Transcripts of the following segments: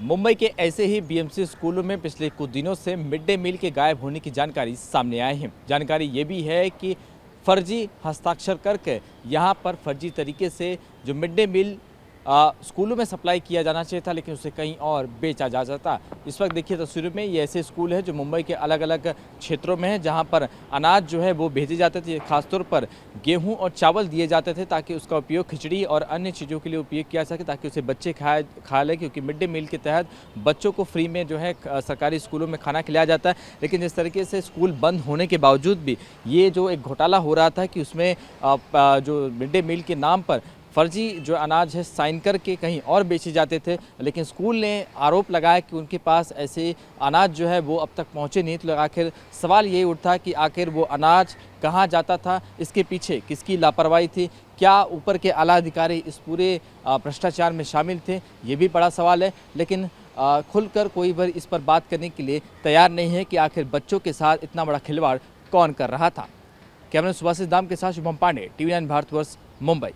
मुंबई के ऐसे ही बीएमसी स्कूलों में पिछले कुछ दिनों से मिड डे मील के गायब होने की जानकारी सामने आई है। जानकारी ये भी है कि फर्जी हस्ताक्षर करके यहाँ पर फर्जी तरीके से जो मिड डे मील स्कूलों में सप्लाई किया जाना चाहिए था, लेकिन उसे कहीं और बेचा जा जाता। इस वक्त देखिए तस्वीरों में ये ऐसे स्कूल है जो मुंबई के अलग अलग क्षेत्रों में है, जहाँ पर अनाज जो है वो भेजे जाते थे। खासतौर पर गेहूं और चावल दिए जाते थे ताकि उसका उपयोग खिचड़ी और अन्य चीज़ों के लिए उपयोग किया सके, ताकि उसे बच्चे खा लें, क्योंकि मिड डे मील के तहत बच्चों को फ्री में जो है सरकारी स्कूलों में खाना खिलाया जाता है। लेकिन इस तरीके से स्कूल बंद होने के बावजूद भी ये जो एक घोटाला हो रहा था कि उसमें जो मिड डे मील के नाम पर फर्जी जो अनाज है साइन करके कहीं और बेचे जाते थे, लेकिन स्कूल ने आरोप लगाया कि उनके पास ऐसे अनाज जो है वो अब तक पहुंचे नहीं। तो आखिर सवाल यही उठता कि आखिर वो अनाज कहां जाता था, इसके पीछे किसकी लापरवाही थी, क्या ऊपर के आला अधिकारी इस पूरे भ्रष्टाचार में शामिल थे, ये भी बड़ा सवाल है। लेकिन खुलकर कोई भी इस पर बात करने के लिए तैयार नहीं है कि आखिर बच्चों के साथ इतना बड़ा खिलवाड़ कौन कर रहा था। कैमरा सुभाषित दाम के साथ शुभम पांडे, TV9 भारतवर्ष, मुंबई।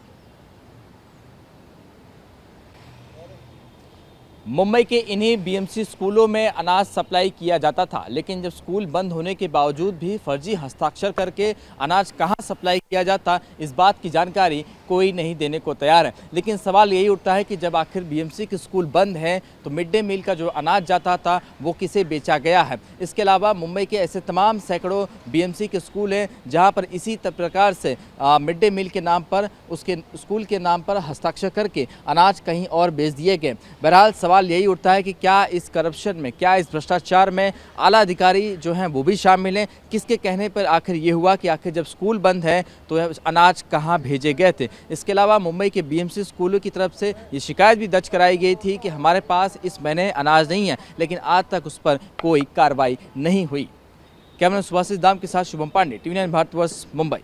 मुंबई के इन्हीं बीएमसी स्कूलों में अनाज सप्लाई किया जाता था, लेकिन जब स्कूल बंद होने के बावजूद भी फर्जी हस्ताक्षर करके अनाज कहां सप्लाई किया जाता, इस बात की जानकारी कोई नहीं देने को तैयार है। लेकिन सवाल यही उठता है कि जब आखिर बीएमसी के स्कूल बंद हैं तो मिड डे मील का जो अनाज जाता था वो किसे बेचा गया है। इसके अलावा मुंबई के ऐसे तमाम सैकड़ों बीएमसी के स्कूल हैं जहां पर इसी प्रकार से मिड डे मील के नाम पर, उसके स्कूल के नाम पर हस्ताक्षर करके अनाज कहीं और बेच दिए गए। बहरहाल सवाल यही उठता है कि क्या इस करप्शन में, क्या इस भ्रष्टाचार में आला अधिकारी जो हैं वो भी शामिल हैं। किसके कहने पर आखिर ये हुआ कि आखिर जब स्कूल बंद है तो अनाज कहाँ भेजे गए थे। इसके अलावा मुंबई के बीएमसी स्कूलों की तरफ से ये शिकायत भी दर्ज कराई गई थी कि हमारे पास इस महीने अनाज नहीं है, लेकिन आज तक उस पर कोई कार्रवाई नहीं हुई। कैमरा सुभाषित दाम के साथ शुभम पांडे, TV9 भारतवर्ष, मुंबई।